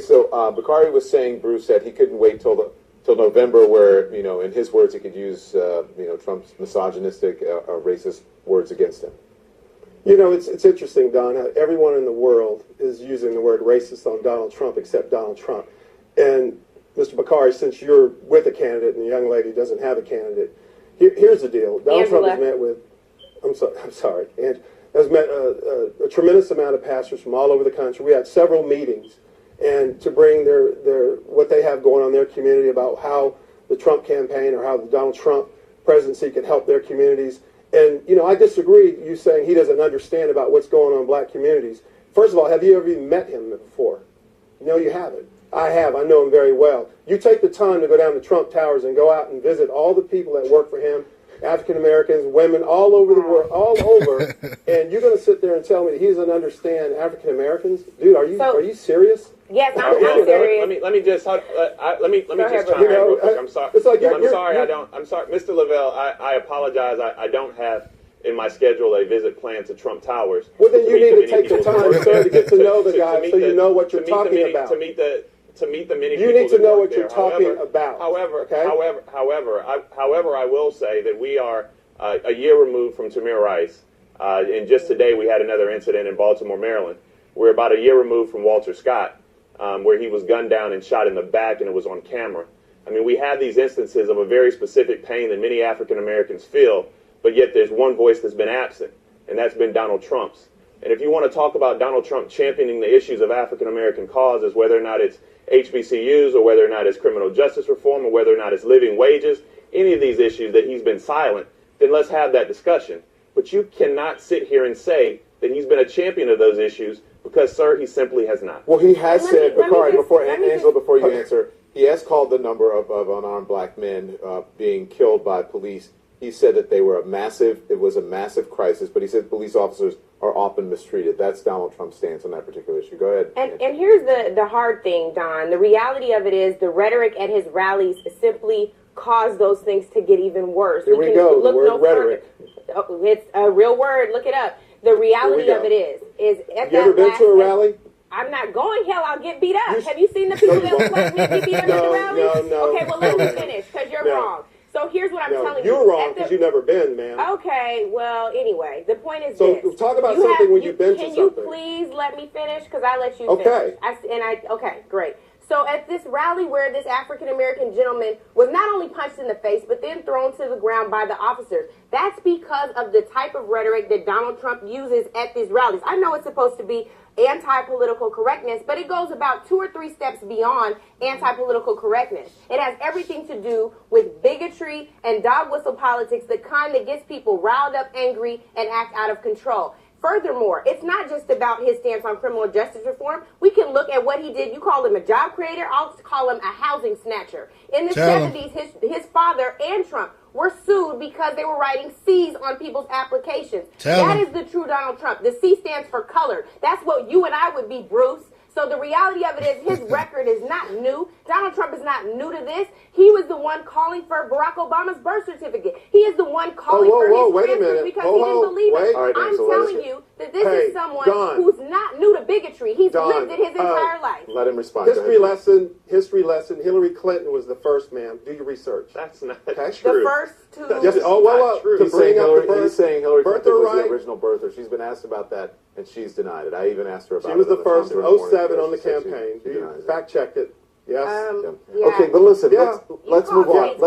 so Bakari was saying, Bruce said he couldn't wait till November, where in his words, he could use Trump's misogynistic, racist words against him. It's interesting, Don, how everyone in the world is using the word racist on Donald Trump except Donald Trump. And Mr. Bakari, since you're with a candidate and the young lady doesn't have a candidate, here's the deal. Donald Trump has met with, has met a tremendous amount of pastors from all over the country. We had several meetings, and to bring their what they have going on in their community about how the Trump campaign or how the Donald Trump presidency can help their communities. And, I disagree you saying he doesn't understand about what's going on in black communities. First of all, have you ever even met him before? No, you haven't. I have. I know him very well. You take the time to go down to Trump Towers and go out and visit all the people that work for him, African Americans, women, all over the world, all over, and you're going to sit there and tell me that he doesn't understand African Americans? Dude, are you serious? Yes, I'm serious. Let me just chime in real quick. I'm sorry. I'm sorry, Mr. LeVell. I apologize. I don't have in my schedule a visit planned to Trump Towers. Well, then you need to take the time, sir, to get to know the guy, so you know what you're talking about. To meet the many people. You need to know what you're you're talking about. However, I will say that we are a year removed from Tamir Rice, and just today we had another incident in Baltimore, Maryland. We're about a year removed from Walter Scott, where he was gunned down and shot in the back, and it was on camera. I mean, we have these instances of a very specific pain that many African Americans feel, but yet there's one voice that's been absent, and that's been Donald Trump's. And if you want to talk about Donald Trump championing the issues of African American causes, whether or not it's HBCUs or whether or not it's criminal justice reform or whether or not it's living wages, any of these issues that he's been silent, then let's have that discussion. But you cannot sit here and say that he's been a champion of those issues because, sir, he simply has not. Well, he has said, Bakari, before you answer, he has called the number of unarmed black men being killed by police. He said that it was a massive crisis, but he said police officers are often mistreated. That's Donald Trump's stance on that particular issue. Go ahead. And here's the hard thing, Don. The reality of it is the rhetoric at his rallies simply caused those things to get even worse. Here we go, the word rhetoric. It's a real word. Look it up. The reality of it is at you ever been to a rally? I'm not going. Hell, I'll get beat up. Have you seen the people that look like me get beat up at the rally? No. Okay, well, let me finish, because you're wrong. So here's what I'm telling you. You're wrong because you've never been, man. Okay, well, anyway, the point is this. So talk about something when you've been to something. Can you please let me finish? Because I let you finish. Okay, great. So at this rally where this African-American gentleman was not only punched in the face, but then thrown to the ground by the officers, that's because of the type of rhetoric that Donald Trump uses at these rallies. I know it's supposed to be anti-political correctness, but it goes about 2 or 3 steps beyond anti-political correctness. It has everything to do with bigotry and dog whistle politics, the kind that gets people riled up, angry, and act out of control. Furthermore, it's not just about his stance on criminal justice reform. We can look at what he did. You call him a job creator. I'll call him a housing snatcher. In the 70s, his father and Trump were sued because they were writing C's on people's applications. That is the true Donald Trump. The C stands for color. That's what you and I would be, Bruce. So the reality of it is his record is not new. Donald Trump is not new to this. He was the one calling for Barack Obama's birth certificate. He is the one calling for his transfer because he didn't believe it. Right, I'm telling you that this is someone who's not new to bigotry. He's lived it his entire life. Let him respond. History lesson. Hillary Clinton was the first, ma'am. Do your research. That's not true. The first two. He's saying Hillary Clinton was the original birther. She's been asked about that, and she's denied it. I even asked her about it. She was the first in 07 on the campaign. Fact check it. Yes. Yeah. Okay, but listen, let's move on.